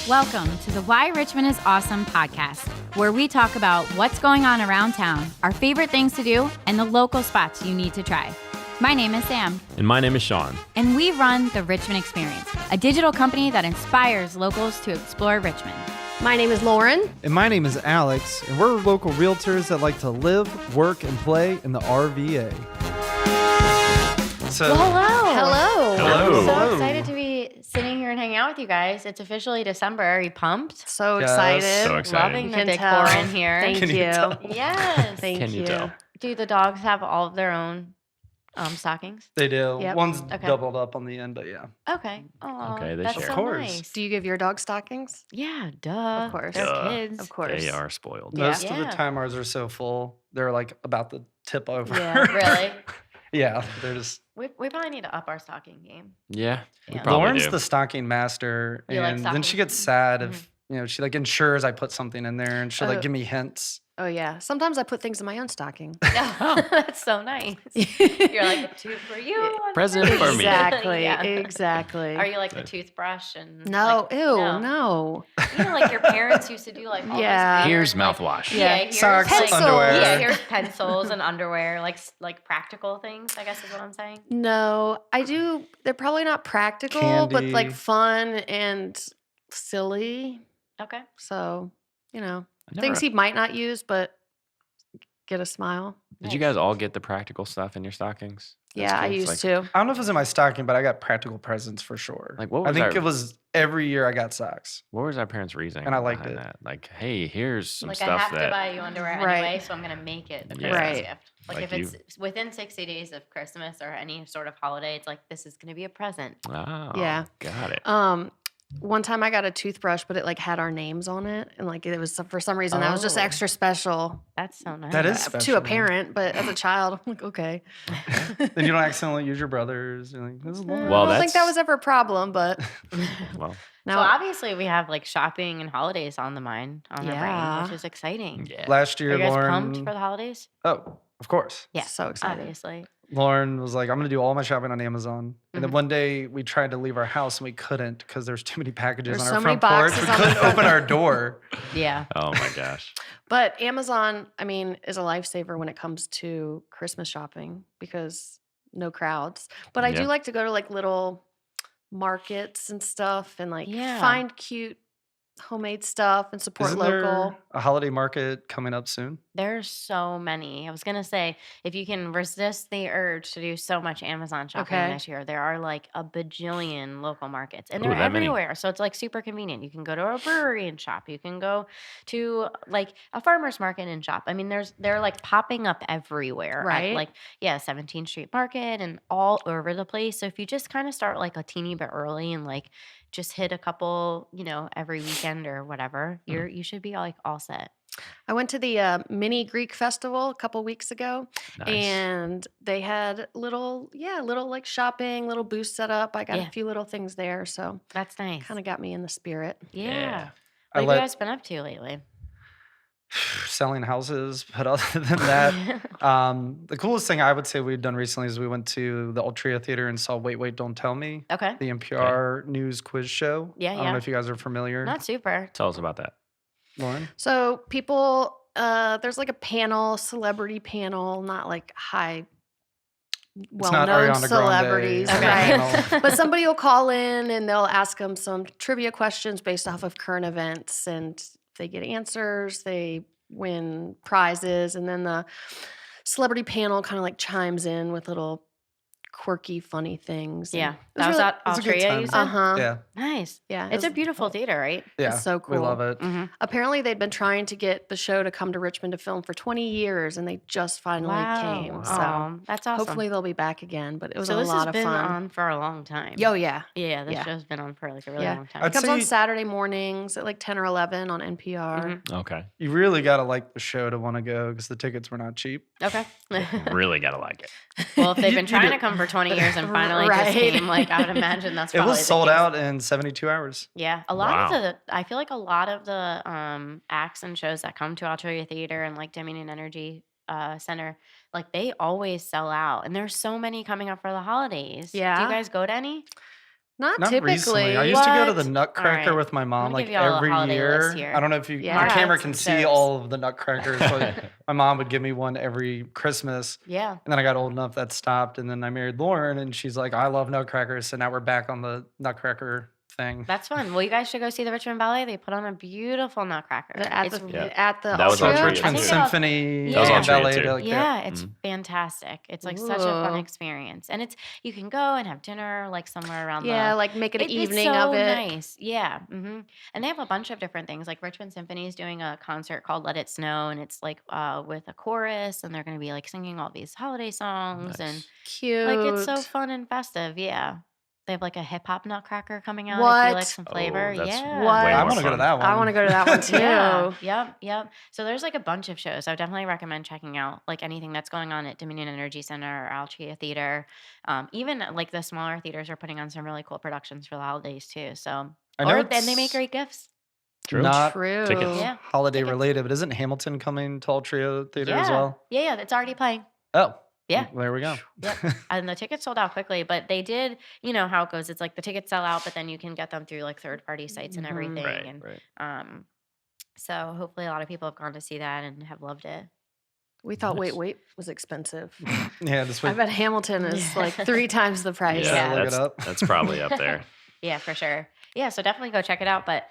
Welcome to the Why Richmond is Awesome podcast, where we talk about what's going on around town, our favorite things to do, and the local spots you need to try. My name is Sam. And my name is Sean. And we run the Richmond Experience, a digital company that inspires locals to explore Richmond. My name is Lauren. And my name is Alex, and we're local realtors that like to live, work, and play in the RVA. So, well, hello. Hello. I'm so excited to be sitting here and hanging out with you guys. It's officially December. Are you pumped? So excited. So excited. Loving the Can decor tell. in here. Thank Can you you. tell? Yes. Thank Can you tell? Do the dogs have all of their own stockings? They do. Yep. One's Okay. doubled up on the end, but yeah. Okay. Oh, Okay, they that's share. so Of course. nice. Do you give your dog stockings? Yeah, duh. Of course. They're Duh. kids. Of course. They are spoiled. Yeah. Most of the time ours are so full, they're like about to tip over. Yeah, Really? Yeah, they're just... We probably need to up our stocking game. Yeah, we Yeah. probably Lauren's do. the stocking master, You like and then she stockings? gets sad if, she like ensures I put something in there, and she'll like Oh. give me hints. Oh, yeah. Sometimes I put things in my own stocking. Yeah, that's so nice. You're like, two for you. one Present me." for me. Exactly. Yeah. Exactly. Are you like the toothbrush and No. like, Ew, no. You know, like your parents used to do like all Yeah. this weird, Here's like, mouthwash. Yeah, Yeah. here's Socks, like, underwear. Yeah, here's pencils and underwear, like practical things, I guess is what I'm saying. No, I do. They're probably not practical, but Candy. like fun and silly. Okay. So, I things he might not use, but get a smile. Did you guys all get the practical stuff in your stockings? That's Yeah, I cool. It's used like- to. I don't know if it was in my stocking, but I got practical presents for sure. Like, what I was think our- it was every year I got socks. What was our parents' reasoning? And I liked behind it. that? Like, hey, here's some Like I stuff have to that. buy you underwear Right. anyway, so I'm gonna make it a Yeah. Christmas Right. gift. Like Like if it's within 60 days of Christmas or any sort of holiday, it's like this is gonna be a present. Oh, Yeah. got it. One time I got a toothbrush, but it like had our names on it, and like it was for some reason that was just Oh. extra special That's so nice. That is to special. a parent, but as a child, I'm like, okay. Then you don't accidentally use your brothers. You're like, this is long. Well, I don't think that that's- was ever a problem, but Well, So now obviously we have like shopping and holidays on the mind, on our brain, Yeah. which is exciting. yeah. Last Are year, you guys Lauren. pumped for the holidays? Oh, of course. Yeah, so excited. obviously. Lauren was like, I'm going to do all my shopping on Amazon. And then Mhm. one day we tried to leave our house and we couldn't because there's too many packages There's on our so many front porch. boxes We on the couldn't front open our door. Yeah. Oh my gosh. But Amazon, I mean, is a lifesaver when it comes to Christmas shopping because no crowds. But I do Yeah. like to go to like little markets and stuff and like Yeah. find cute homemade stuff and support Isn't local. there a holiday market coming up soon? There's so many. I was gonna say, if you can resist the urge to do so much Amazon shopping Okay. this year, there are like a bajillion local markets, and Ooh, they're that many. everywhere. So it's like super convenient. You can go to a brewery and shop. You can go to like a farmer's market and shop. I mean, they're like popping up everywhere. At, Right. like 17th Street Market and all over the place. So if you just kind of start like a teeny bit early and like just hit a couple, every weekend or whatever, you should be like all set. I went to the mini Greek festival a couple weeks ago, Nice. and they had little like shopping, little booths set up. I got Yeah. a few little things there, so That's nice. kind of got me in the spirit. Yeah. Yeah. I What have you let- guys been up to lately? Selling houses. But other than that, the coolest thing I would say we've done recently is we went to the WRIA Theater and saw Wait, Wait, Don't Tell Me, Okay. the NPR news quiz show. Yeah, I don't yeah. know if you guys are familiar. Not super. Tell us about that. Lauren? So people, there's like a panel, celebrity panel, not like high, It's not well-known Ariana Grande. celebrities, Okay. right? But somebody will call in and they'll ask them some trivia questions based off of current events, and if they get answers, they win prizes, and then the celebrity panel kind of like chimes in with little quirky, funny things. Yeah. and That was really- at it's a good Altria, time. you said? Uh-huh. Yeah. Nice. Yeah. It's a beautiful theater, right? Yeah. so We cool. love it. Mm-hmm. Apparently, they'd been trying to get the show to come to Richmond to film for 20 years, and they just finally came. So Aw, that's awesome. hopefully they'll be back again. But it was so a this lot has of been fun. on for a long time. Oh, yeah. Yeah, this Yeah. show's been on for like a really Yeah. long time. I'd It comes on say- Saturday mornings at like 10 or 11 on NPR. Mhm. Okay. You really got to like the show to want to go because the tickets were not cheap. Okay. Really gotta like it. Well, if they've You- been you trying do. to come for 20 years and finally Right. just came, like I would imagine that's It probably was the sold case. out in 72 hours. Yeah, a lot Wow. of I feel like a lot of the acts and shows that come to Altria Theater and like Dominion Energy Center, like they always sell out, and there's so many coming up for the holidays. Do Yeah. you guys go to any? Not Not typically. recently. I used to go to the What? Nutcracker Alright. with my mom gonna like give y'all a every holiday list year. here. I don't know if you Yeah. my camera Some can see shows. all of the Nutcrackers, but my mom would give me one every Christmas. Yeah. And then I got old enough that stopped. And then I married Lauren, and she's like, I love Nutcrackers. So now we're back on the Nutcracker thing. That's fun. Well, you guys should go see the Richmond Ballet. They put on a beautiful Nutcracker. At It's the Yeah. at the That was on Altria? Altria, Richmond I think Symphony That was on and Altria, Ballet. too. they're like yeah, there. it's fantastic. It's like such a fun Ooh. experience, and you can go and have dinner like somewhere around Yeah, the. like make it an It's evening so of it. nice. Yeah. And they have a bunch of different things. Like Richmond Symphony is doing a concert called Let It Snow, and it's like with a chorus, and they're going to be like singing all these holiday songs, and Nice. Cute. like it's so fun and festive. Yeah. They have like a hip hop Nutcracker coming out if you like What? some flavor. Oh, that's Yeah. What? way I more want to go to fun. that one. I want to go to that one too. Yeah. Yep. So there's like a bunch of shows. I would definitely recommend checking out like anything that's going on at Dominion Energy Center or Altria Theater. Even like the smaller theaters are putting on some really cool productions for the holidays too. So I know and they make it's great gifts. True. not True. Tickets. Yeah. holiday Tickets. related, but isn't Hamilton coming to Altria Theater as Yeah. well? Yeah. It's already playing. Oh. Yeah. There we go. Yep. And the tickets sold out quickly, but they did, you know how it goes. It's like the tickets sell out, but then you can get them through like third party sites and Mhm. everything. Right. And Right. so hopefully a lot of people have gone to see that and have loved it. We thought Nice. Wait was expensive. Yeah, this I way. bet Hamilton is like 3 times the price. Yeah, look it that's up. that's probably up there. Yeah, for sure. Yeah, so definitely go check it out. But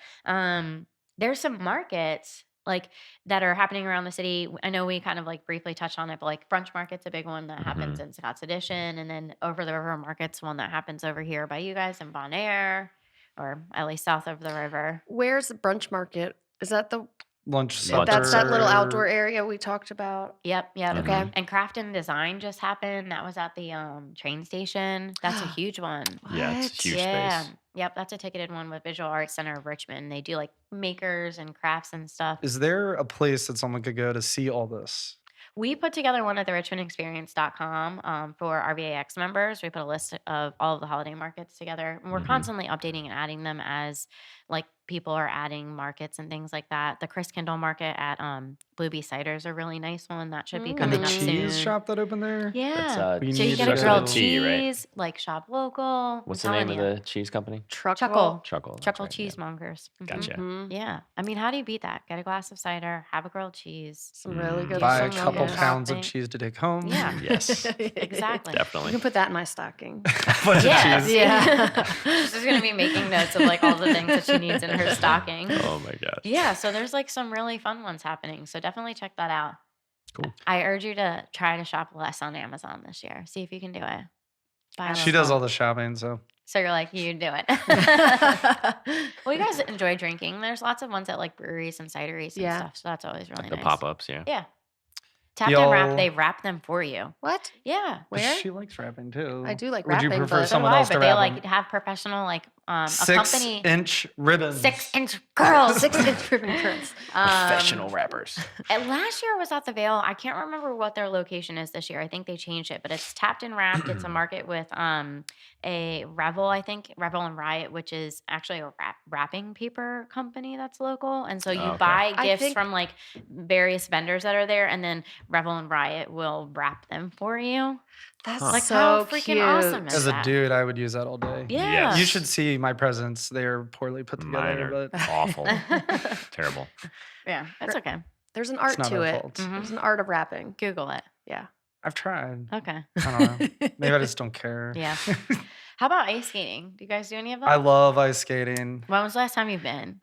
there's some markets like that are happening around the city. I know we kind of like briefly touched on it, but like Brunch Market's a big one that happens in Scott's Addition, and then Over the River Market's one that happens over here by you guys in Bon Air, or at least south of the river. Where's the brunch market? Is that the Lunch Lunch. that's that little supper. outdoor area we talked about? Yep. Okay. And Craft and Design just happened. That was at the train station. That's a huge one. Yeah, it's What? huge Yeah. space. Yep, that's a ticketed one with Visual Arts Center of Richmond. They do like makers and crafts and stuff. Is there a place that someone could go to see all this? We put together one at the richmondexperience.com for RVAX members. We put a list of all of the holiday markets together. And we're constantly updating and adding them as like people are adding markets and things like that. The Chris Kindle market at Blue Bee Cider is a really nice one that should be Mm. And the coming up cheese soon. shop that opened there? Yeah. That's We So you need get to a go. grilled Tea, right? cheese, like shop local. What's I'm the name of telling the cheese company? Chuckle. Chuckle. that's Chuckle right, yeah. cheesemongers. Mhm. Gotcha. Mhm. Yeah. I mean, how do you beat that? Get a glass of cider, have a grilled cheese. Some really good Buy a some couple local pounds of shopping. cheese to take home. Yeah. Yes, Exactly. You definitely. can put that in my stocking. Bunch Yes. of cheese. Yeah. She's just gonna be making notes of like all the things that she needs in her stocking. Oh my gosh. Yeah, so there's like some really fun ones happening. So definitely check that out. Cool. I urge you to try to shop less on Amazon this year. See if you can do it. Buy She does all local. the shopping, so So you're like, you do it. Well, you guys enjoy drinking. There's lots of ones at like breweries and cideries and Yeah. stuff. So that's always really Like the nice. pop ups, yeah. Yeah. Tap and wrap, Y'all- they wrap them for you. What? Yeah. Where? she likes rapping too. I do like Would you rapping, prefer but- So do someone I, else but to they rap like 'em? have professional like a company 6-inch ribbons. 6-inch girls. 6-inch ribbon curls. Professional rappers. And last year was at the Vale. I can't remember what their location is this year. I think they changed it, but it's Tapped and Wrapped. It's a market with a Revel, I think, Revel and Riot, which is actually a wrapping paper company that's local. And so you Oh, okay. buy I gifts think- from like various vendors that are there, and then Revel and Riot will wrap them for you. That's Huh. Like so how freaking cute. awesome is As a that? dude, I would use that all day. Yeah. Yes. You should see my presents. They are poorly put Mine together, are but awful. Terrible. Yeah, that's okay. There's an art not to our it. fault. Mhm. There's an art of rapping. Google it. Yeah. I've tried. Okay. I don't know. Maybe I just don't care. Yeah. How about ice skating? Do you guys do any of that? I love ice skating. When was the last time you've been?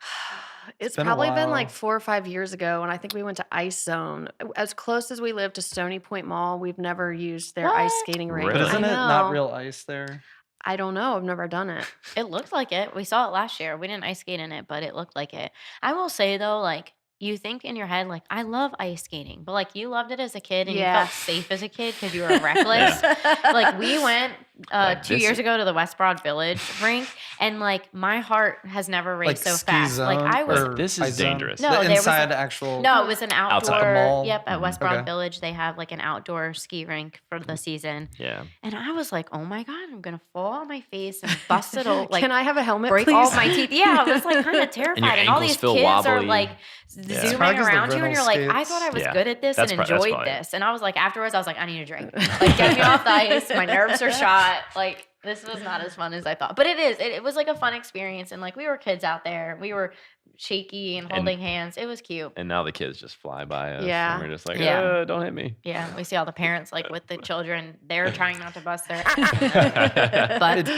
It's been a probably been while. like 4 or 5 years ago, and I think we went to Ice Zone. As close as we live to Stony Point Mall, we've never used their ice What? skating rink. Really? But isn't I it know. not real ice there? I don't know. I've never done it. It looked like it. We saw it last year. We didn't ice skate in it, but it looked like it. I will say though, like you think in your head, like I love ice skating, but like you loved it as a kid and Yeah. you felt safe as a kid because you were reckless. Like we went Like 2 this- year ago to the West Broad Village rink, and like my heart has never Like raced so ski fast. zone? Like I was or This is ice zone? dangerous. No, The there was inside a- actual. No, it was an Outside. outdoor. Mall? Yep, at West Broad Okay. Village, they have like an outdoor ski rink for the season, Yeah. and I was like, "Oh my god, I'm gonna fall on my face and bust it all." Like, Can I have a helmet, break please? all my teeth. Yeah, I was like kind of terrified, and all ankles these feel kids are wobbly. like Yeah. zooming probably 'cause the around you, and rental you're like, "I skates. thought I was Yeah. good at this That's and pro- that's enjoyed why. this," and I was like, afterwards, I was like, "I need a drink. Like, get me off the ice. My nerves are shot. Like, This was not as fun as I thought, but it is. It was like a fun experience, and like we were kids out there. We were shaky and And holding hands. It was cute. and now the kids just fly by us, Yeah. and we're just like, Yeah. Don't hit me. Yeah, we see all the parents like with the children. They're trying not to bust their. But but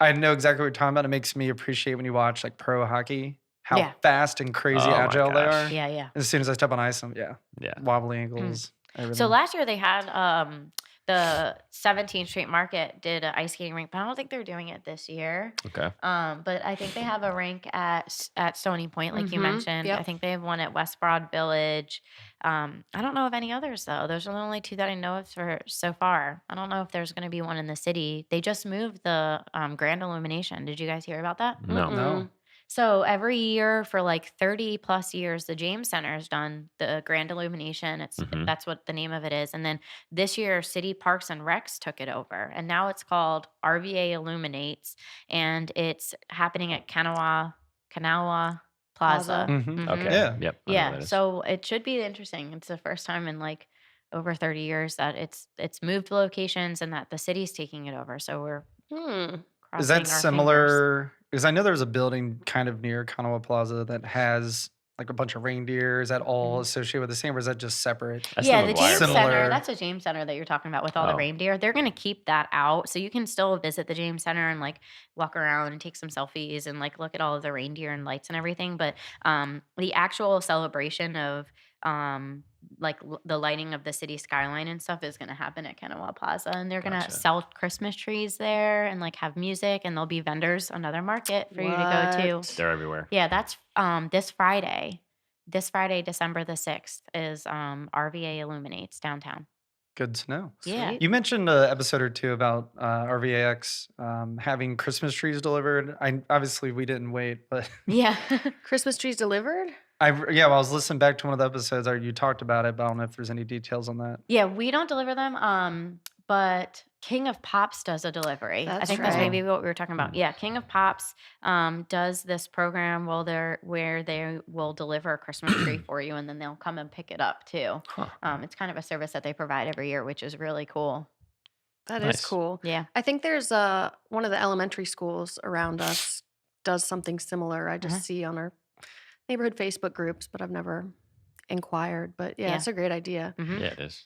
I know exactly what you're talking about. It makes me appreciate when you watch like pro hockey, how Yeah. fast and crazy Oh my agile they gosh. are. yeah, yeah. As soon as I step on ice, yeah, wobbly ankles, everything. So last year they had the 17th Street Market did an ice skating rink, but I don't think they're doing it this year. okay. But I think they have a rink at Stony Point, like you Mhm, mentioned. yep. I think they have one at West Broad Village. I don't know of any others though. Those are the only two that I know of for so far. I don't know if there's going to be one in the city. They just moved the Grand Illumination. Did you guys hear about that? No. No. So every year for like 30 plus years, the James Center has done the Grand Illumination. Mhm. That's what the name of it is. And then this year, City Parks and Recs took it over, and now it's called RVA Illuminates, and it's happening at Kanawha Plaza. Plaza. Mhm. Okay. Yeah. Yep. I know what Yeah, that is. so it should be interesting. It's the first time in like over 30 years that it's moved locations and that the city's taking it over. So we're Hmm. crossing Is our that fingers. similar? Because I know there's a building kind of near Kanawha Plaza that has like a bunch of reindeer. Is that all Mhm. associated with the same, or is that just separate? That's Yeah, the the McGuire James building. Center, Similar. that's a James Center that you're talking about with all the Oh. reindeer. They're going to keep that out. So you can still visit the James Center and like walk around and take some selfies and like look at all of the reindeer and lights and everything. But the actual celebration of the lighting of the city skyline and stuff is going to happen at Kanawha Plaza. And they're going to Gotcha. sell Christmas trees there and like have music, and there'll be vendors, another market for you to go to. What? They're everywhere. Yeah, that's this Friday. This Friday, December the 6th, is RVA Illuminates downtown. Good to know. Yeah. Sweet. You mentioned an episode or two about RVAX having Christmas trees delivered. Obviously we didn't wait, but Yeah. Christmas trees delivered? well, I was listening back to one of the episodes. You talked about it, but I don't know if there's any details on that. Yeah, we don't deliver them. But King of Pops does a delivery. I That's think that's right. maybe what we were talking about. Yeah, King of Pops does this program where they will deliver a Christmas tree for you, and then they'll come and pick it up too. Huh. It's kind of a service that they provide every year, which is really cool. That is Nice. cool. Yeah. I think there's one of the elementary schools around us does something similar. I just see on our neighborhood Facebook groups, but I've never inquired. But yeah, Yeah. it's a great idea. Mhm. Yeah, it is.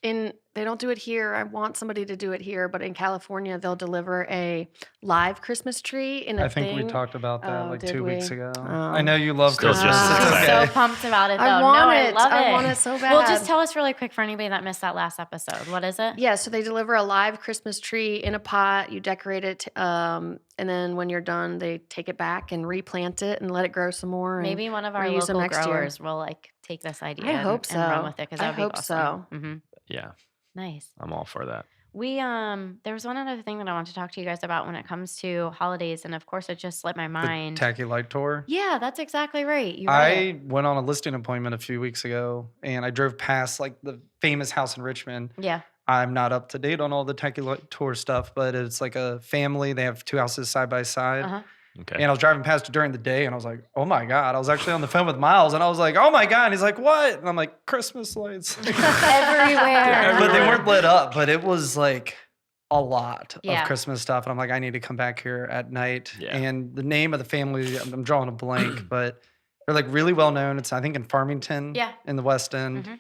They don't do it here. I want somebody to do it here, but in California, they'll deliver a live Christmas tree in a I think we thing. talked about that Oh, like did 2 weeks we? ago. Oh. I know you love Still just Christmas. as It's I'm excited. okay. so pumped about it, though. I want no, it. I love it. I want it so bad. Well, just tell us really quick for anybody that missed that last episode. What is it? Yeah, so they deliver a live Christmas tree in a pot. You decorate it, and then when you're done, they take it back and replant it and let it grow some more. and Maybe one of our reuse them local next year. growers will like take this idea I hope and run so. with it, because I that would be hope awesome. so. Hmm. Yeah, Nice. I'm all for that. We there was one other thing that I want to talk to you guys about when it comes to holidays, and of course it just slipped my The mind. Tacky Light Tour. Yeah, that's exactly right. You read it. I went on a listing appointment a few weeks ago, and I drove past like the famous house in Richmond. Yeah. I'm not up to date on all the Tacky Light Tour stuff, but it's like a family. They have 2 houses side by side. Uh-huh. Okay. And I was driving past it during the day, and I was like, oh my God. I was actually on the phone with Miles, and I was like, oh my God. And he's like, what? And I'm like, Christmas lights. Everywhere. But they weren't lit up, but it was like a lot Yeah. of Christmas stuff. And I'm like, I need to come back here at night. Yeah. And the name of the family, I'm drawing a blank, but they're like really well known. It's, I think, in Farmington Yeah. in the West End. Mhm.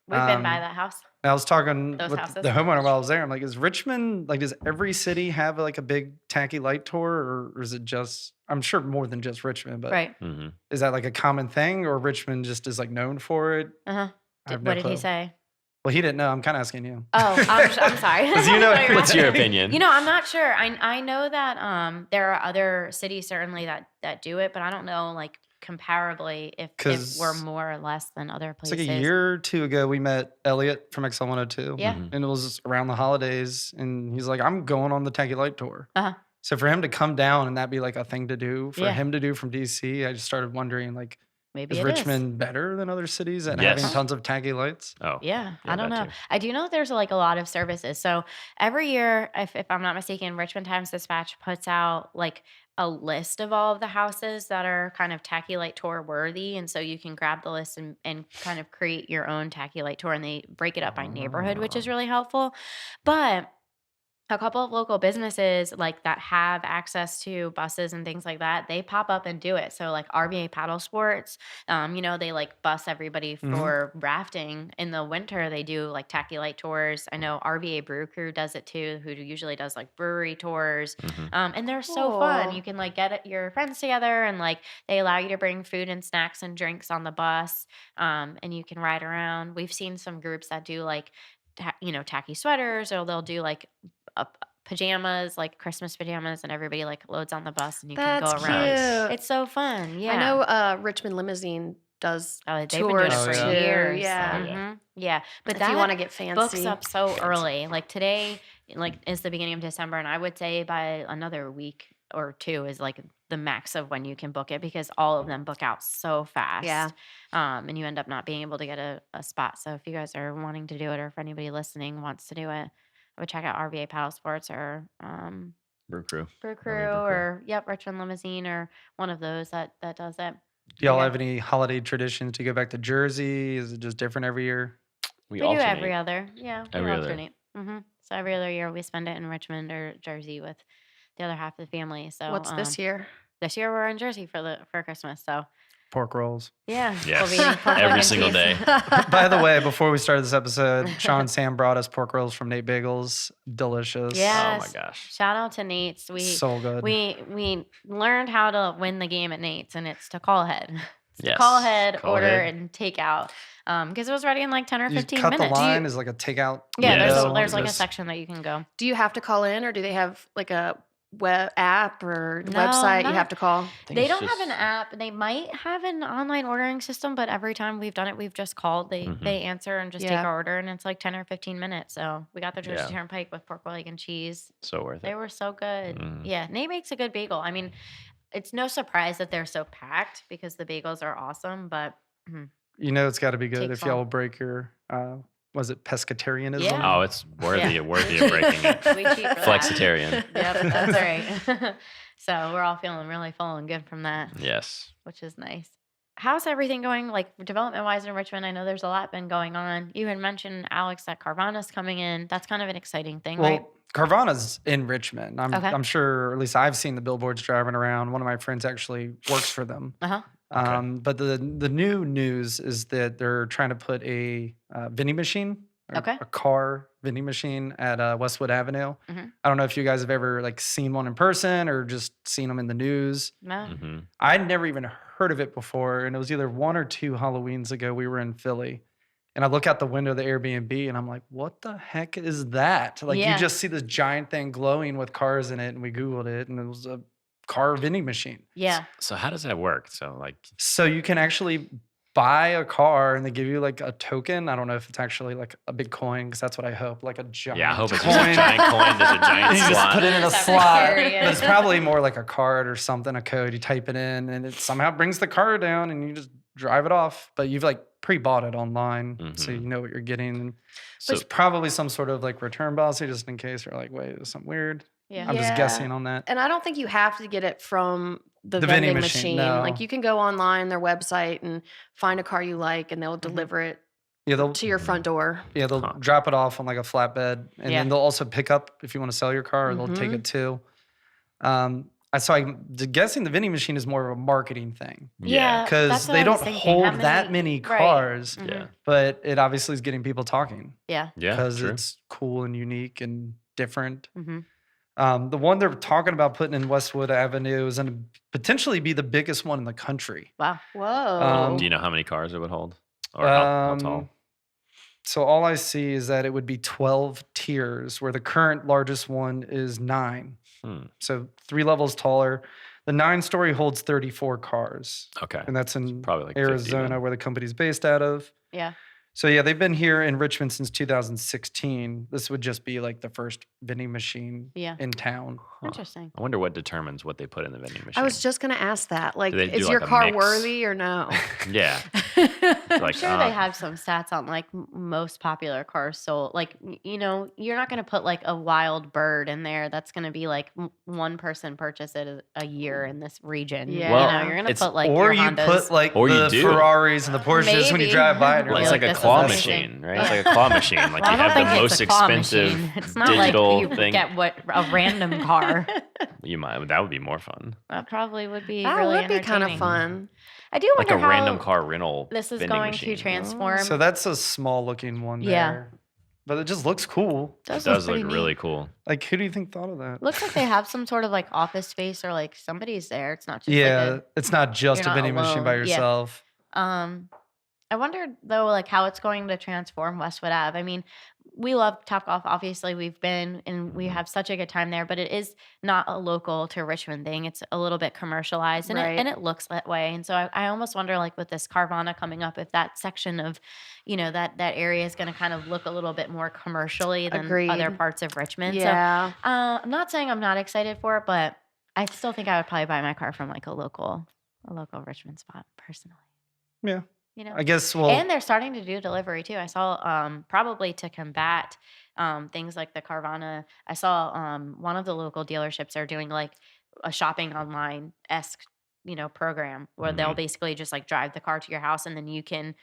We've been by Um, that house. And I was talking Those with houses. the homeowner while I was there. I'm like, is Richmond, like, does every city have like a big tacky light tour, or is it just, I'm sure more than just Richmond, but Right. Mm-hmm. is that like a common thing, or Richmond just is like known for it? Uh-huh. I have What no did he clue. say? Well, he didn't know. I'm kind of asking you. Oh, I'm sorry. 'Cause you know- I thought you were What's your asking. opinion? You know, I'm not sure. I know that there are other cities certainly that do it, but I don't know like comparably if we're 'Cause more or less than other It's places. like a year or two ago, we met Elliot from XL 102. Yeah. Mhm. And it was around the holidays. And he's like, I'm going on the Tacky Light Tour. Uh-huh. So for him to come down and that be like a thing to do, for Yeah. him to do from DC, I just started wondering, like, Maybe is it Richmond better than other cities at Yes. having tons of tacky lights? Oh. Yeah, I don't that know. too. I do know there's like a lot of services. So every year, if I'm not mistaken, Richmond Times Dispatch puts out like a list of all of the houses that are kind of Tacky Light Tour worthy. And so you can grab the list and kind of create your own Tacky Light Tour, and they break it up by neighborhood, which is really helpful. But a couple of local businesses like that have access to buses and things like that, they pop up and do it. So like RVA paddle sports, they like bus everybody Hmm. for rafting in the winter. They do like tacky light tours. I know RVA Brew Crew does it too, who usually does like brewery tours. Hmm. And they're so fun. Cool. You can like your friends together and like they allow you to bring food and snacks and drinks on the bus. And you can ride around. We've seen some groups that do like tacky sweaters, or they'll do like uh, pajamas, like Christmas pajamas, and everybody like loads on the bus and you can go That's around. Nice. cute. It's so fun. I Yeah. know Richmond Limousine does Oh, they've been doing it tours Oh, for yeah. too. years. Yeah. Oh, yeah. Yeah. But If you want to that get books fancy. up so early. Like today, like is the beginning of December, and I would say by another week or two is like the max of when you can book it, because all of them book out so fast. Yeah. And you end up not being able to get a spot. So if you guys are wanting to do it, or if anybody listening wants to do it, I would check out RVA Paddle Sports or Brew Crew. Brew Crew, Brew Crew. or Richmond Limousine, or one of those that does it. Do y'all Yeah. have any holiday traditions to go back to Jersey? Is it just different every year? We do alternate. every other. Yeah, we Every other. alternate. So every other year we spend it in Richmond or Jersey with the other half of the family. So What's this year? This year we're in Jersey for Christmas. So Pork rolls. yeah, Yes. we'll be eating pork Every and single cheese. day. By the way, before we started this episode, Sean and Sam brought us pork rolls from Nate Bagels. Delicious. Yeah. Oh my Yes. gosh. Shout out to Nate's. So good. We learned how to win the game at Nate's, and it's to call ahead. It's to Yes. call ahead, Call order, ahead. and take out. Because it was ready in like 10 or you 15 cut minutes. the line is like a takeout. Yeah, Yeah, there's so there's like a just- section that you can go. Do you have to call in, or do they have like a web app or No, website you not- have to call? I think They it's don't have just- an app. They might have an online ordering system, but every time we've done it, we've just called. They Mhm. they answer and just take Yeah. our order, and it's like 10 or 15 minutes. So we got the Jersey Yeah. Turnpike with pork leg and cheese. So worth They it. were so good. Mhm. Yeah, Nate makes a good bagel. I mean, it's no surprise that they're so packed because the bagels are awesome. But You know it's got to be good Takes if y'all long. break your, was it pescatarianism? Yeah. Oh, it's worthy Yeah. worthy of breaking it. we cheat for that. Flexitarian. Yep, that's right. So we're all feeling really full and good from that, Yes. which is nice. How's everything going, like development wise in Richmond? I know there's a lot been going on. You had mentioned, Alex, that Carvana's coming in. That's kind of an exciting thing, Well, right? Carvana's in Richmond. Okay. I'm sure, or at least I've seen the billboards driving around. One of my friends actually works for them. Uh huh. Okay. But the new news is that they're trying to put a vending machine, Okay. a car vending machine at Westwood Avenue. Mhm. I don't know if you guys have ever like seen one in person or just seen them in the news. No. Hmm. I'd never even heard of it before, and it was either one or two Halloweens ago. We were in Philly, and I look out the window of the Airbnb, and I'm like, "What the heck is that?" Like Yeah. you just see this giant thing glowing with cars in it, and we Googled it, and it was a car vending machine. Yeah. So how does that work? So like, So you can actually buy a car, and they give you like a token. I don't know if it's actually like a big coin, because that's what I hope, like a giant. yeah, I hope it's coin. just a giant coin. There's a giant You just slot. put it in a Just have to slot, carry but it's it. probably more like a card or something, a code. You type it in, and it somehow brings the car down, and you just drive it off. But you've like pre-bought it online, so Mhm. you know what you're getting. And So there's probably some sort of like return policy, just in case you're like, wait, there's something weird. Yeah. I'm just Yeah. guessing on that. And I don't think you have to get it from the The vending vending machine. machine, Like no. you can go online, their website, and find a car you like, and Mm-hmm. they'll deliver it Yeah, they'll to your front door. they'll Huh. drop it off on like a flatbed, and Yeah. then they'll also pick up if you want to sell your car, or they'll take Mhm. it too. I'm guessing the vending machine is more of a marketing thing. Yeah. Because that's what they I was don't thinking. How hold that many Right. cars, Mhm. Yeah. but it obviously is getting people talking Yeah. Yeah. because True. it's cool and unique and different. hmm The one they're talking about putting in Westwood Avenue is going to potentially be the biggest one in the country. Wow. Whoa. Do you know how many cars it would hold, or how tall? So all I see is that it would be 12 tiers, where the current largest one is 9. Hmm. So 3 levels taller. The 9-story holds 34 cars, Okay. and that's in Probably like 50 Arizona, then. where the company's based out of. Yeah. So yeah, they've been here in Richmond since 2016. This would just be like the first vending machine Yeah. in town. Huh. Interesting. I wonder what determines what they put in the vending machine. I was just gonna ask that. Like, they is do your like a car mix? worthy or no? Yeah. I'm Like, sure they have some stats on like most popular cars sold. Like, you're not going to put like a wild bird in there. That's going to be like one person purchase it a year in this region. Yeah. You're going to it's- put like or your you Hondas. put like Or you the do. Ferraris and the Porsches when you Maybe. drive by and you're Well, it's You're like a this is claw amazing. machine, right? Yeah. It's like a claw machine. Like Well, I you don't have think the most it's a claw expensive machine. It's not digital like you thing. get a random car. You might. That would be more fun. That probably would be That really would be kind of entertaining. fun. I do Like wonder a random how car rental. this is vending going machine. to transform. So that's a small looking one Yeah. there. But it just looks cool. It does look really cool. Like, who do you think thought of that? Looks like they have some sort of like office space or like somebody's there. It's not just Yeah, like it's not just you're a not vending machine by alone. Yeah. yourself. I wonder though, like how it's going to transform Westwood Ave. I mean, we love Topgolf. Obviously, we've been and we have such a good time there. But it is not a local to Richmond thing. It's a little bit commercialized, and Right. it looks that way. And so I almost wonder, like with this Carvana coming up, if that section of, that area is going to kind of look a little bit more commercially than other Agreed. parts of Richmond. Yeah. So I'm not saying I'm not excited for it, but I still think I would probably buy my car from like a local Richmond spot personally. Yeah. I guess, And they're starting to do delivery too. I saw probably to combat things like the Carvana. I saw one of the local dealerships are doing like a shopping online esque program where they'll basically just like drive the car to your house and then you can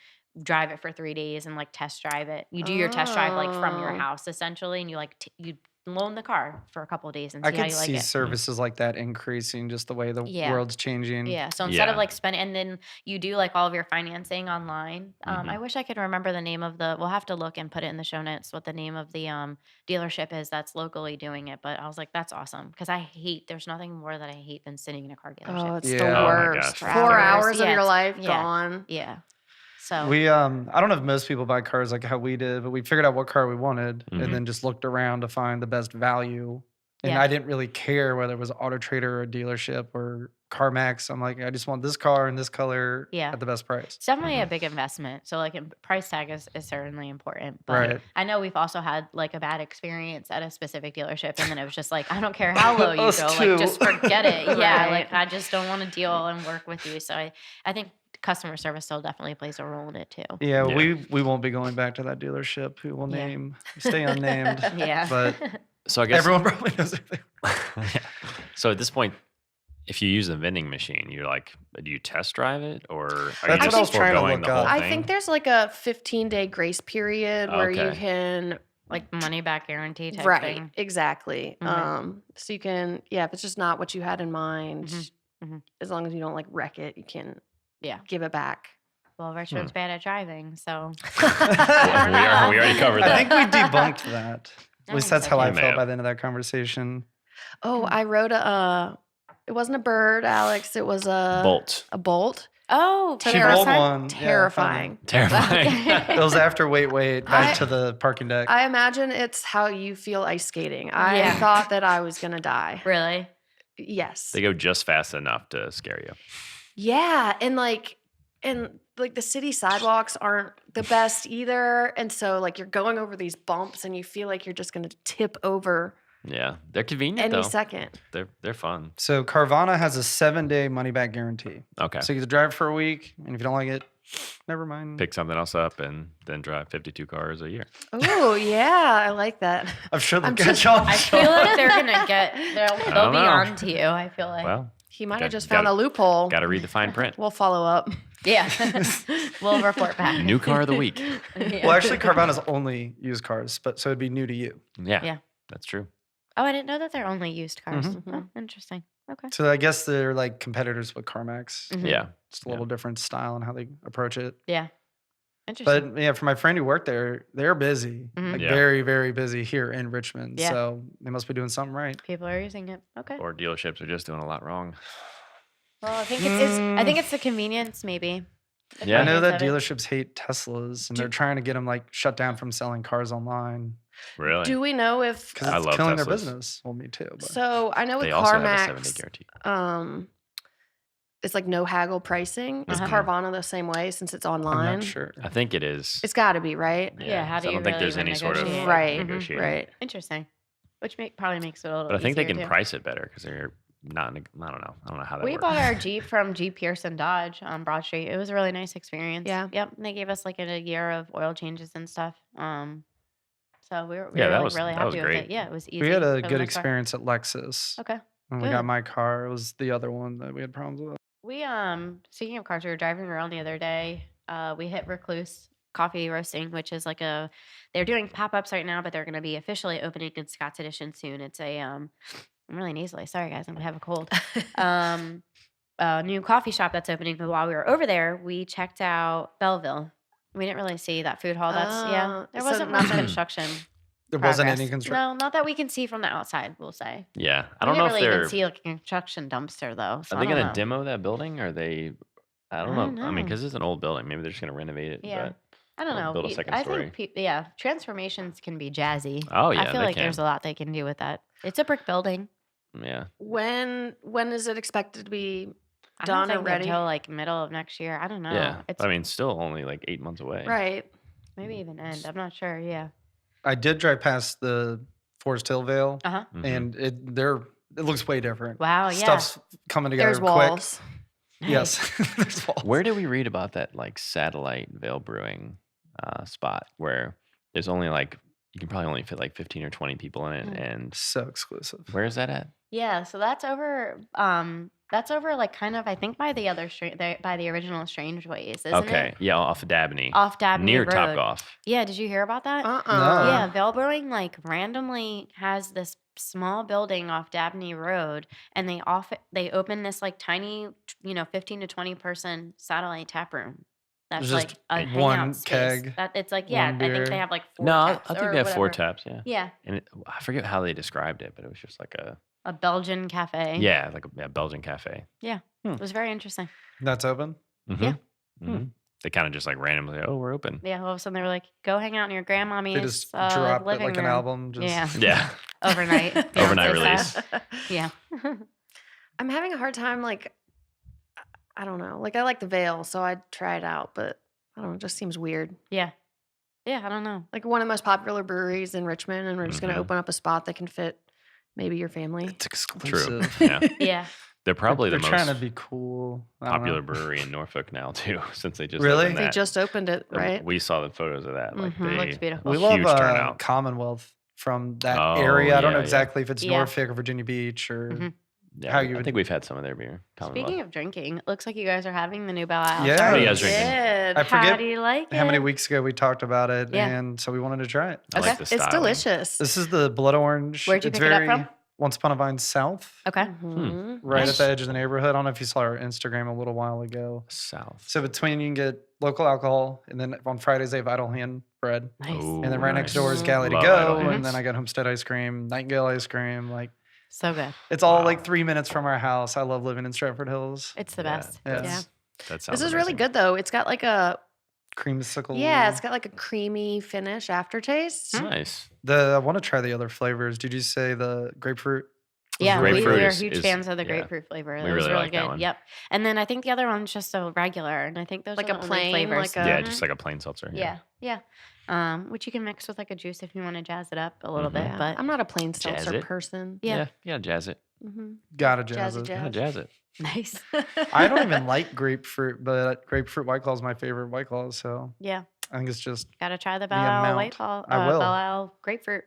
drive it for 3 days and like test drive it. You do your test drive like from your Oh. house essentially, and you like you loan the car for a couple of days and see I how could you like see it. services like that increasing just the way the Yeah. world's changing. Yeah. So instead of Yeah. like spending, and then you do like all of your financing online. Mhm. I wish I could remember the name of we'll have to look and put it in the show notes what the name of the dealership is that's locally doing it. But I was like, that's awesome. Because there's nothing more that I hate than sitting in a car dealership. Oh, it's Yeah. the Oh my worst. gosh, for 4 hours. hours of Yeah, your it's- life yeah. gone. Yeah. So We I don't know if most people buy cars like how we did, but we figured out what car we wanted Mhm. and then just looked around to find the best value. And Yeah. I didn't really care whether it was Auto Trader or a dealership or CarMax. I'm like, I just want this car in this color Yeah. at the best price. it's definitely a big investment. So like price tag is certainly important. But Right. I know we've also had like a bad experience at a specific dealership and then it was just like, I don't care how low you Us go, too. like just forget it. Yeah. Right. Like I just don't want to deal and work with you. So I think customer service still definitely plays a role in it too. Yeah, Yeah. we won't be going back to that dealership. Who will Yeah. stay unnamed. Yeah. But So I guess everyone probably knows who they are. Yeah. So at this point, if you use a vending machine, you're like, do you test drive it or are That's you what I just was trying to foregoing look the whole up. thing? I think there's like a 15-day grace period where you Okay. can Like money back guarantee type right, thing. exactly. Okay. So you can, if it's just not what you had in mind, Mhm, mhm. as long as you don't like wreck it, you can Yeah. give it back. Well, Richard's bad at driving, so Well, we already covered I that. think we debunked that. At I least think that's so, how too. I We may felt have. by the end of that conversation. Oh, I wrote it wasn't a bird, Alex. It was a Bolt. A bolt. Oh, She rolled terrifying. one. Yeah, Terrifying. Terrifying. It was after wait back I- to the parking deck. I imagine it's how you feel ice skating. I Yeah. thought that I was gonna die. Really? Yes. They go just fast enough to scare you. Yeah, and the city sidewalks aren't the best either, and so like you're going over these bumps and you feel like you're just gonna tip over Yeah, they're convenient any though. second. They're fun. So Carvana has a 7-day money back guarantee. Okay. So you can drive for a week, and if you don't like it, never mind. Pick something else up and then drive 52 cars a year. Oh yeah, I like that. I'm sure they'll I'm catch just- on. I feel like they're gonna they'll don't be know. on to you. I feel like. Well, He might Got- have just found gotta- a loophole. got to read the fine print. We'll follow up. Yeah. We'll report back. New car of the week. Yeah. Well, actually, Carvana's only used cars, but so it'd be new to you. Yeah, Yeah. that's true. Oh, I didn't know that they're only used cars. Mhm. Oh, interesting. Okay. So I guess they're like competitors with CarMax. Mhm. Yeah. Just a little different style in how they approach it. Yeah. Interesting. But yeah, for my friend who worked there, they're busy, Mhm. like Yeah. very, very busy here in Richmond. Yeah. So they must be doing something right. People are using it. Okay. Or dealerships are just doing a lot wrong. Well, I think I think it's the convenience, maybe. The Yeah. I know that convenience of it. dealerships hate Teslas, and they're trying to get them like shut down from selling cars online Really? Do we know if because I it's love killing their Teslas. business. Well, me too. But. so? I know with they also have a 7-day CarMax, guarantee. it's like no haggle pricing. Is Uh-huh. Carvana the same way since it's I'm online? not sure. I think it is. It's got to be right. Yeah, how do so I you don't think really there's even any sort of negotiate? Right, negotiating. Right. Interesting. Which probably makes it a little But I think they easier, can too. price it better because not. I don't know. I don't know how that We works. bought our Jeep from Jeep Pearson Dodge on Broad Street. It was a really nice experience. Yeah. Yep. And they gave us like a year of oil changes and stuff. So we Yeah, were that like was really that was happy with it. great. Yeah, it was easy. We had a for the good most part. experience at Lexus. Okay. When we got Good. my car, it was the other one that we had problems with. We speaking of cars, we were driving around the other day. We hit Recluse Coffee Roasting, which is like they're doing pop-ups right now, but they're gonna be officially opening in Scott's Edition soon. It's I'm really nasally. Sorry guys, I'm gonna have a cold. A new coffee shop that's opening. But while we were over there, we checked out Belleville. We didn't really see that food hall. There So wasn't much nothing. construction. There wasn't any progress. construction. No, not that we can see from the outside. We'll say. Yeah, I We don't know didn't if really they're. even see like a construction dumpster though. So Are I they don't going to know. demo that building? Or are they? I don't I don't know. I mean, know. because it's an old building. Maybe they're just going to renovate it. Yeah. But I don't or know. build a second I story. think transformations can be jazzy. Oh I yeah, feel they like there's can. a lot they can do with that. It's a brick building. Yeah. When is it expected to be I don't done or think ready? until like middle of next year. I don't know. Yeah. It's But I mean, still only like 8 months away. Right. maybe even end. I'm not sure. Yeah. I did drive past the Forest Hill Vale, Uh-huh. Mhm. and it looks way different. Wow, yeah. Stuff's coming together There's quick. walls. Yes, there's walls. Where did we read about that like satellite Vale Brewing spot where there's only like you can probably only fit like 15 or 20 people in it, Mm. and So exclusive. where is that at? Yeah, so that's over like kind of I think by the other by the original Strange Ways, isn't Okay, it? yeah, off of Dabney, Off Dabney near Road. Topgolf. Yeah, did you hear about that? Uh-uh. No. Yeah, Vale Brewing like randomly has this small building off Dabney Road, and they open this like tiny, 15 to 20 person satellite tap room. That's There's like just a one hangout space. keg, That it's like one I think beer. they have like 4 No, I taps think or they have 4 whatever. taps. Yeah, Yeah, and I forget how they described it, but it was just like a Belgian cafe. yeah, like a Belgian cafe. It was very interesting. That's open. Mm-hmm. Yeah. Mm-hmm. They kind of just like randomly, oh, we're open. Yeah, all of a sudden they were like, "Go hang out in your They grandmommy's just dropped it living like an room." album. Just Yeah, Yeah, overnight. Overnight Beyonce release. style. Yeah. I'm having a hard time, like, I don't know. Like, I like the Veil, so I'd try it out, but I don't know. It just seems weird. Yeah. I don't know. Like, one of the most popular breweries in Richmond, and we're just going Mhm. to open up a spot that can fit maybe your family. it's true. exclusive. Yeah, Yeah. they're probably they're the trying most to be cool. I don't popular know. brewery in Norfolk now too, since they just Really? opened They that. just opened it, And right? We saw the photos of that. Like Mhm. Looks beautiful. We huge love turnout. Commonwealth from that Oh, area. I don't know yeah. exactly if it's Yeah. Norfolk or Virginia Beach or Mhm. Yeah, how I you would- think we've had some of their beer. Speaking Commonwealth. of drinking, it looks like you guys are having the new Belle Isle. Yeah. Sorry. What are you guys drinking? Did. I How forget do you like it? how many weeks ago we talked about it, Yeah. and so we wanted to try it. I like Okay. the It's styling. delicious. This is the blood orange. Where'd you it's pick it up very from? Once Upon a Vine South, Okay. Mhm. right Nice. at the edge of the neighborhood. I don't know if you saw our Instagram a little while ago. South. So between you can get local alcohol, and then on Fridays they have Idle Hand bread, Nice. Ooh, and then right next door is nice. Galley to Love Go, Idle and Hands. then I got Homestead ice cream, Nightingale ice cream. Like So good. it's all Wow. like 3 minutes from our house. I love living in Stratford Hills. It's the Yeah, best. Yeah. Yeah. That sounds This is really amazing. good, though. It's got like a, Creamsicle. it's got like a creamy finish aftertaste. Nice. I want to try the other flavors. Did you say the grapefruit? was Yeah, really we Grapefruit are is- huge is- fans of the yeah. grapefruit flavor. We It was really really like that good. one. Yep. And then I think the other one's just a regular, and I think those Like are a the only plain, flavors. like a- Yeah, Mhm. just like a plain seltzer. yeah, which you can mix with like a juice if you want to jazz it up a little Mhm. bit. Yeah. But I'm not a plain Jazz seltzer it. person. yeah, Yeah, jazz it. Mm-hmm. Gotta jazz Jazzy it. jazz. Yeah, jazz it. nice. I don't even like grapefruit, but grapefruit White Claw is my favorite White Claw. So Yeah, I think it's just gotta try the Belle Isle amount. White Claw. I will. Belle Isle grapefruit.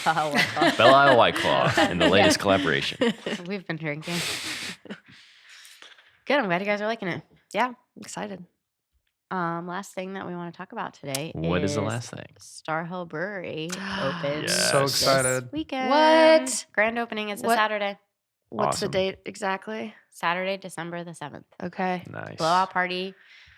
Belle Isle White Claw. Belle Isle White Claw in the Yeah. latest collaboration. We've been drinking. Good. I'm glad you guys are liking it. Yeah, I'm excited. Last thing that we want to talk about today. What is the last thing? Star Hill Brewery opens. So this excited. Weekend. What? Grand opening is a What? Saturday. What's Awesome. the date exactly? Saturday, December the 7th. Okay. Nice. Blowout party.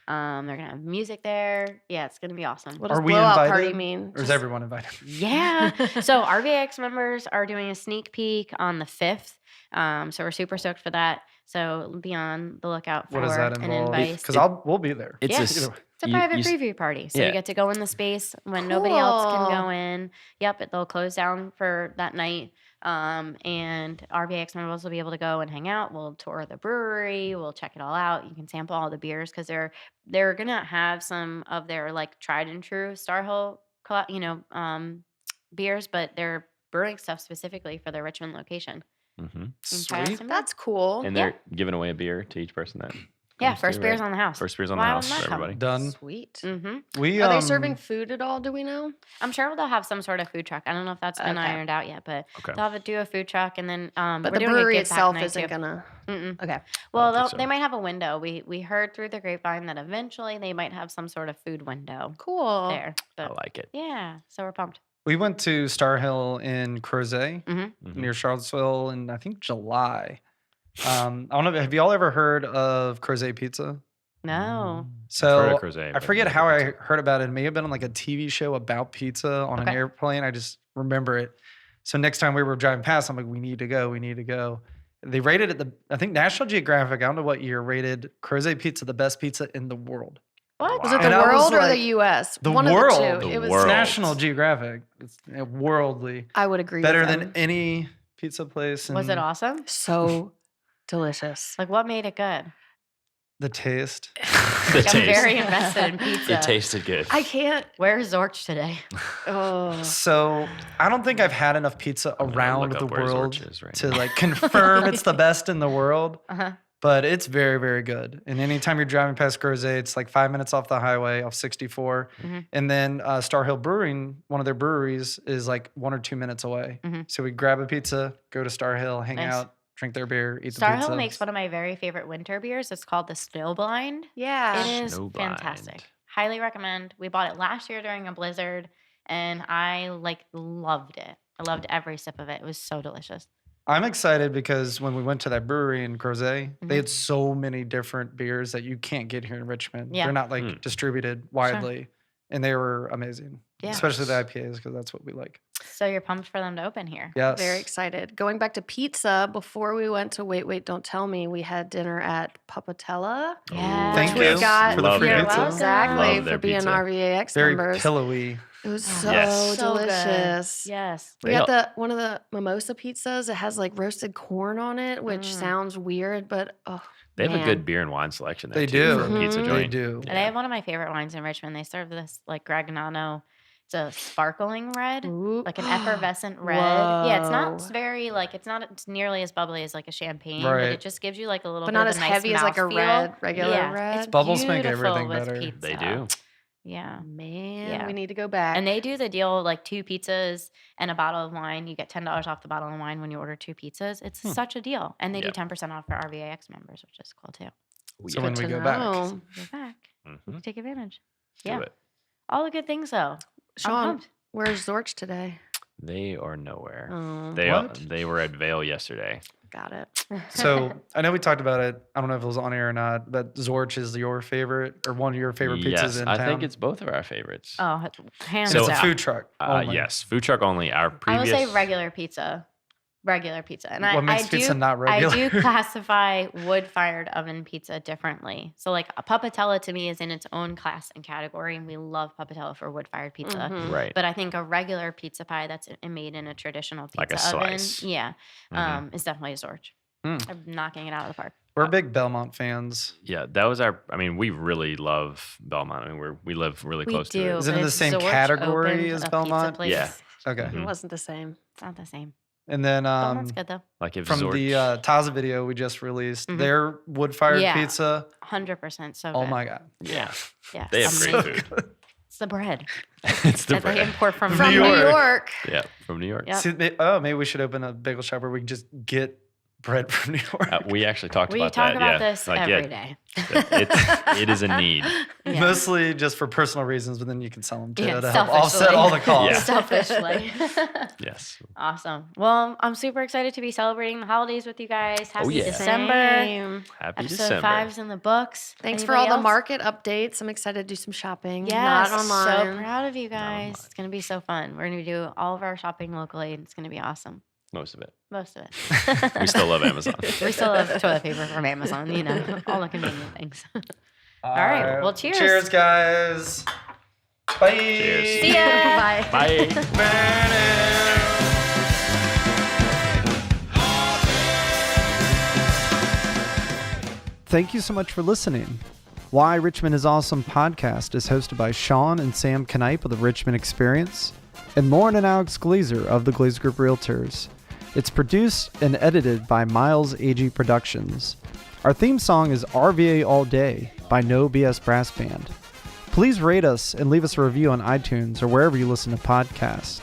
They're gonna have music there. Yeah, it's gonna be awesome. What does Are we blowout party invited? mean? Or is Just- everyone invited? Yeah. So RVX members are doing a sneak peek on the 5th. So we're super stoked for that. So be on the lookout for What does that an involve? invite. Because we'll be there. It's Yeah. a It's s- a you- private you s- preview party. So yeah. you get to go in the space when nobody else can go Cool. in. Yep, they'll close down for that night. And RVX members will be able to go and hang out. We'll tour the brewery. We'll check it all out. You can sample all the beers because they're gonna have some of their like tried and true Star Hill, beers, but they're brewing stuff specifically for their Richmond location. Mm-hmm. Sweet. That's cool. And they're giving away a beer to each person that. Yeah, comes first through, beers right? on the house. First beers on Why the house wouldn't for that come? everybody. Done. Sweet. Mm-hmm. We Are they serving food at all? Do we know? I'm sure they'll have some sort of food truck. I don't know if that's been Okay. ironed out yet, but Okay. they'll do a food truck, and then But we're the doing a brewery give back itself night isn't too. gonna. Mm-mm. Okay. Well, think so. they might have a window. We heard through the grapevine that eventually they might have some sort of food window Cool. there. I But like it. yeah, so we're pumped. We went to Star Hill in Crozet Mm-hmm. Mhm. near Charlottesville in I think July. I don't know. Have y'all ever heard of Crozet Pizza? No. I've heard So of Crozet, I but forget never how I pizza. heard about it. It may have been on like a TV show about pizza on an Okay. airplane. I just remember it. So next time we were driving past, I'm like, we need to go. We need to go. They rated it I think National Geographic, I don't know what year, rated Crozet Pizza the best pizza in the world. What? Was it And the I was world or the like, U.S.? the One world. of the two. The It was. It's world. National Geographic. It's worldly. I would agree. Better with than them. any pizza place. Was it in awesome? So delicious. Like, what made it good? The taste. The Like, I'm taste. very invested in pizza. It tasted good. I can't. Where's Zorch today? Oh. So I don't think I've had enough pizza I'm gonna around look the up where world Zorch is right to now. like confirm it's the best in the world. Uh-huh. But it's very, very good. And anytime you're driving past Crozet, it's like 5 minutes off the highway, off 64. Mhm. And then Star Hill Brewing, one of their breweries, is like 1 or 2 minutes away. Mhm. So we grab a pizza, go to Star Hill, hang Nice. out, drink their beer, eat Star the pizza. Hill makes one of my very favorite winter beers. It's called the Snowblind. Yeah. It is Snowblind. fantastic. Highly recommend. We bought it last year during a blizzard, and I loved it. I loved every sip of it. It was so delicious. I'm excited because when we went to that brewery in Crozet, Mhm. they had so many different beers that you can't get here in Richmond. Yeah. They're not like Mm. distributed widely. And they were amazing. Yeah. Especially the IPAs because that's what we like. So you're pumped for them to open here. Yes. Very excited. Going back to pizza, before we went to Wait, Don't Tell Me, we had dinner at Papatella. Yeah. Thank Which we you got for the Love free You're their pizza. welcome. Exactly, Love their for being pizza. RVAX Very members. pillowy. It was Oh, so Yes. So good. delicious. Yes. We They got don't- one of the mimosa pizzas. It has like roasted corn on it, which Mm. sounds weird, but oh, They have a man. good beer and wine selection there They too do. for a pizza Mhm. They joint. do. And they have one of my favorite wines in Richmond. They serve this like Gragnano. It's a sparkling red, Ooh. like an effervescent red. Yeah, it's not Whoa. very like it's not nearly as bubbly as like a champagne, but Right. it just gives you like a little but bit not of as a nice heavy as like a mouthfeel. red, regular Yeah, red. it's Bubbles make beautiful everything with better. Pizza. They do. Yeah. Man, Yeah. we need to go back. And they do the deal like 2 pizzas and a bottle of wine. You get $10 off the bottle of wine when you order 2 pizzas. It's such a deal. And they do Yep. 10% off for RVAX members, which is cool too. So when Good we to go back, know. You're back. Mhm. Take advantage. Do Yeah. it. All the good things though. I'm Sean, pumped. where's Zorch today? They are nowhere. Oh, They were at Vail yesterday. got it. so I know we talked about it. I don't know if it was on air or not, but Zorch is your favorite or one of your favorite pizzas Yes, in I town. think it's both of our favorites. Oh, hands And it's a down. food truck. only. Yes, food truck only. Our I previous. would say regular pizza. Regular pizza. And What makes I pizza do, not regular? I do classify wood-fired oven pizza differently. So like a Papatella to me is in its own class and category, and we love Papatella for wood-fired pizza. Mhm. Right. But I think a regular pizza pie that's made in a traditional pizza Like a oven, slice. yeah, Mhm. is definitely a Zorch. Mm. I'm knocking it out of the park. We're big Belmont fans. Yeah, that was our. I mean, we really love Belmont. I mean, we live really We close do. to it. Is it but in the if same Zorch category opened as a pizza Belmont? place, Yeah. Okay. Mhm. It wasn't the same. It's not the same. And then Belmont's good though. Like if from Zorch, the Taza video we just released, Mhm. their wood-fired Yeah. pizza. 100% so Oh good. my god. yeah, Yeah. they have amazing. great food. It's the bread It's the that they bread. import from From New New York. York. Yeah, from New York. Yep. See, maybe we should open a bagel shop where we can just get bread from New York. We actually talked We about talk that. about yeah. this Like, every yeah, day. it is a need. Yeah. Mostly just for personal reasons, but then you can sell them too Yeah, to help offset all the selfishly. costs. Selfishly. Yes. Awesome. Well, I'm super excited to be celebrating the holidays with you guys. Happy yeah. December. Same. Happy Episode December. 5's in the books. Thanks for Anybody all the else? market updates. I'm excited to do some shopping. Yes, Not so online. proud of you Not guys. online. It's going to be so fun. We're going to do all of our shopping locally, and it's going to be awesome. Most of it. Most of it. We still love Amazon. We still have toilet paper from Amazon, you know, all the convenient things. All right. Well, cheers. Cheers, guys. Bye. Cheers. See ya. Bye. Bye. Thank you so much for listening. Why Richmond is Awesome podcast is hosted by Sean and Sam Knipe of the Richmond Experience and Lauren and Alex Glazer of the Glazer Group Realtors. It's produced and edited by Miles AG Productions. Our theme song is RVA All Day by No BS Brass Band. Please rate us and leave us a review on iTunes or wherever you listen to podcasts.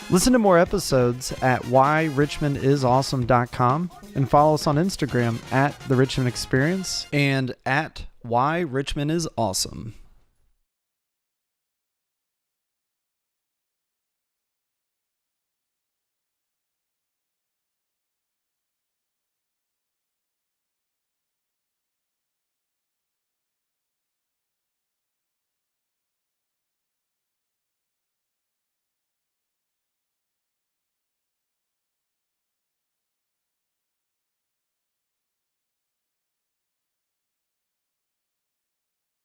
Listen to more episodes at whyrichmondisawesome.com and follow us on Instagram at The Richmond Experience and at whyrichmondisawesome.